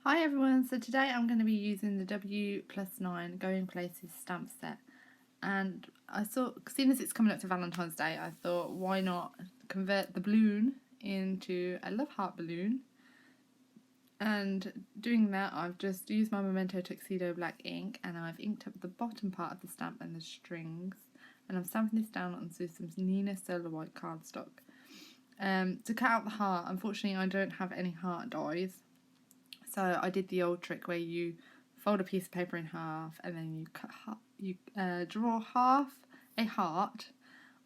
Hi everyone, so today I'm going to be using the WPlus Going Places stamp set, and I thought, seeing as it's coming up to Valentine's Day, I thought why not convert the balloon into a love heart balloon. And doing that, I've just used my Memento Tuxedo black ink and I've inked up the bottom part of the stamp and the strings, and I'm stamping this down onto some Nina Solar White cardstock. To cut out the heart, unfortunately I don't have any heart dies. So I did the old trick where you fold a piece of paper in half and then you draw half a heart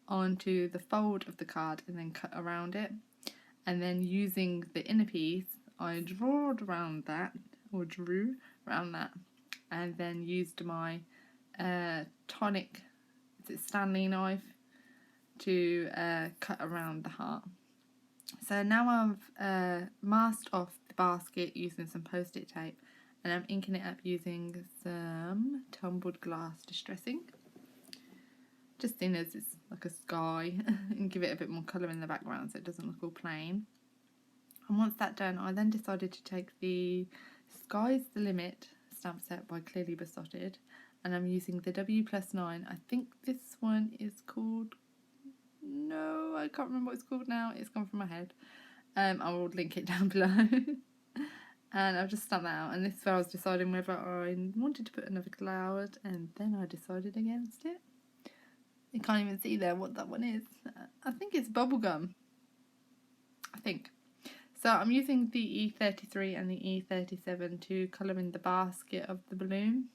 onto the fold of the card and then cut around it. And then using the inner piece, I drew around that, and then used my tonic Stanley knife to cut around the heart. So now I've masked off the basket using some post-it tape, and I'm inking it up using some tumbled glass distressing, just in as it's like a sky, and give it a bit more colour in the background so it doesn't look all plain. And once that's done, I then decided to take the Sky's the Limit stamp set by Clearly Besotted, and I'm using the WPlus 9. I think this one is called... No, I can't remember what it's called now. It's gone from my head. I will link it down below. And I've just stamped that out, and this is where I was deciding whether I wanted to put another cloud, and then I decided against it. You can't even see there what that one is. I think it's bubblegum. I think. So I'm using the E33 and the E37 to colour in the basket of the balloon.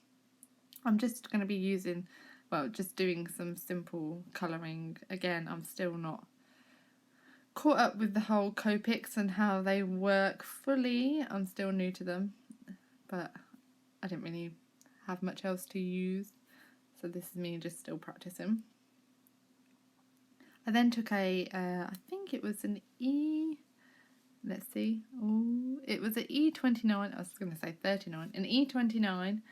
I'm just going to be using, well, just doing some simple colouring. Again, I'm still not caught up with the whole Copics and how they work fully. I'm still new to them, but I didn't really have much else to use, so this is me just still practicing. I then took a, I think it was an let's see, oh, it was an E29, I was going to say 39, an E29,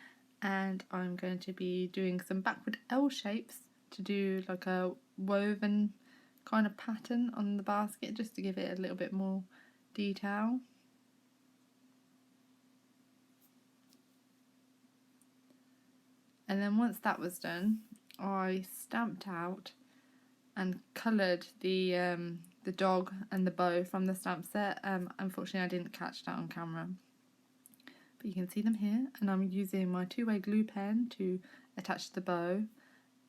and I'm going to be doing some backward L shapes to do like a woven kind of pattern on the basket, just to give it a little bit more detail. And then once that was done, I stamped out and coloured the dog and the bow from the stamp set. Unfortunately I didn't catch that on camera, but you can see them here, and I'm using my two-way glue pen to attach the bow.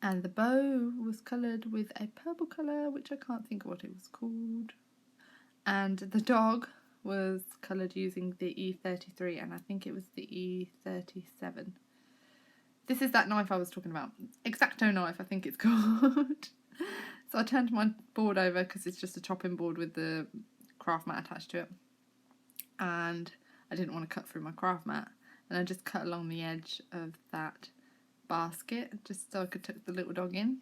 And the bow was coloured with a purple colour, which I can't think of what it was called. And the dog was coloured using the E33, and I think it was the E37. This is that knife I was talking about. X-Acto knife, I think it's called. So I turned my board over because it's just a chopping board with the craft mat attached to it. And I didn't want to cut through my craft mat. And I just cut along the edge of that basket just so I could tuck the little dog in.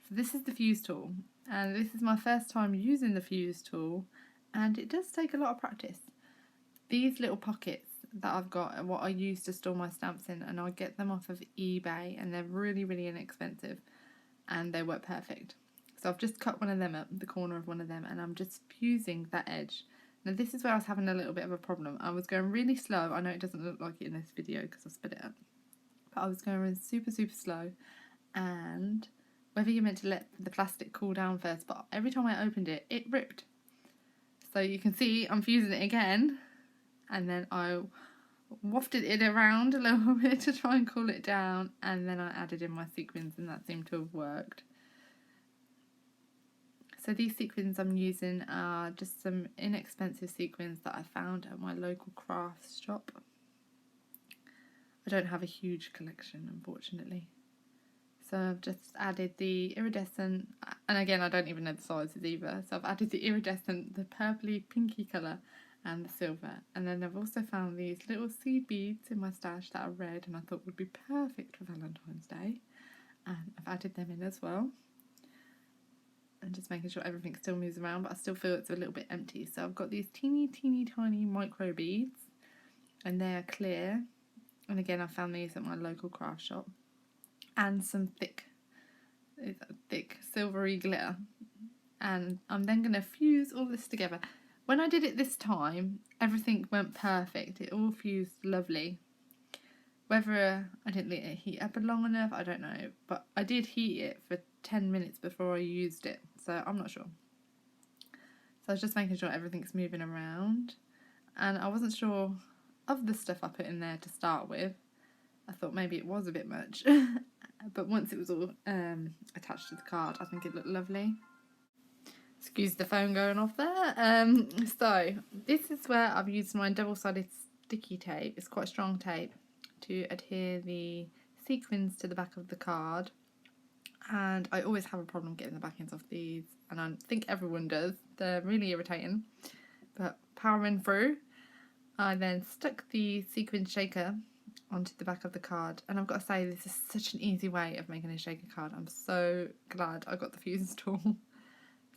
So this is the fuse tool, and this is my first time using the fuse tool, and it does take a lot of practice. These little pockets that I've got are what I use to store my stamps in, and I get them off of eBay, and they're really inexpensive and they work perfect. So I've just cut one of them up, the corner of one of them, and I'm just fusing that edge. Now this is where I was having a little bit of a problem. I was going really slow. I know it doesn't look like it in this video because I sped it up, but I was going super slow, and whether you're meant to let the plastic cool down first, but every time I opened it, it ripped. So you can see I'm fusing it again, and then I wafted it around a little bit to try and cool it down, and then I added in my sequins, and that seemed to have worked. So these sequins I'm using are just some inexpensive sequins that I found at my local crafts shop. I don't have a huge collection, unfortunately. So I've just added the iridescent, and again I don't even know the sizes either, so I've added the iridescent, the purpley pinky colour, and the silver. And then I've also found these little seed beads in my stash that are red and I thought would be perfect for Valentine's Day, and I've added them in as well. And just making sure everything still moves around, but I still feel it's a little bit empty. So I've got these teeny tiny micro beads, and they are clear, and again I found these at my local craft shop, and some thick silvery glitter. And I'm then going to fuse all this together. When I did it this time, everything went perfect. It all fused lovely. Whether I didn't let it heat up long enough, I don't know. But I did heat it for 10 minutes before I used it, so I'm not sure. So I was just making sure everything's moving around. And I wasn't sure of the stuff I put in there to start with. I thought maybe it was a bit much. But once it was all attached to the card, I think it looked lovely. Excuse the phone going off there. So this is where I've used my double-sided sticky tape. It's quite strong tape to adhere the sequins to the back of the card. And I always have a problem getting the backings off these, and I think everyone does. They're really irritating. But powering through, I then stuck the sequin shaker onto the back of the card, and I've got to say, this is such an easy way of making a shaker card. I'm so glad I got the fuse tool.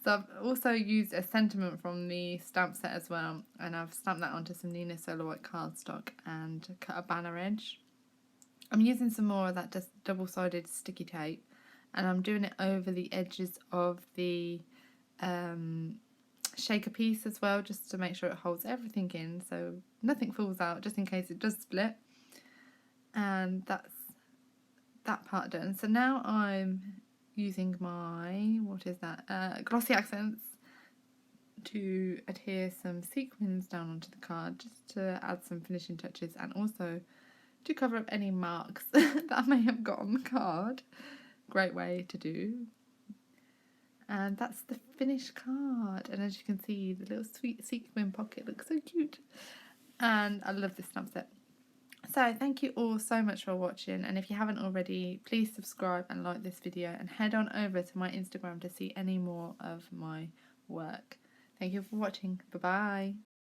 So I've also used a sentiment from the stamp set as well, and I've stamped that onto some Nina Solar White cardstock and cut a banner edge. I'm using some more of that just double-sided sticky tape, and I'm doing it over the edges of the shaker piece as well, just to make sure it holds everything in so nothing falls out, just in case it does split. And that's that part done. So now I'm using my, what is that, glossy accents to adhere some sequins down onto the card, just to add some finishing touches, and also to cover up any marks that I may have got on the card. Great way to do. And that's the finished card, and as you can see, the little sweet sequin pocket looks so cute, and I love this stamp set. So thank you all so much for watching, and if you haven't already, please subscribe and like this video, and head on over to my Instagram to see any more of my work. Thank you for watching. Bye bye.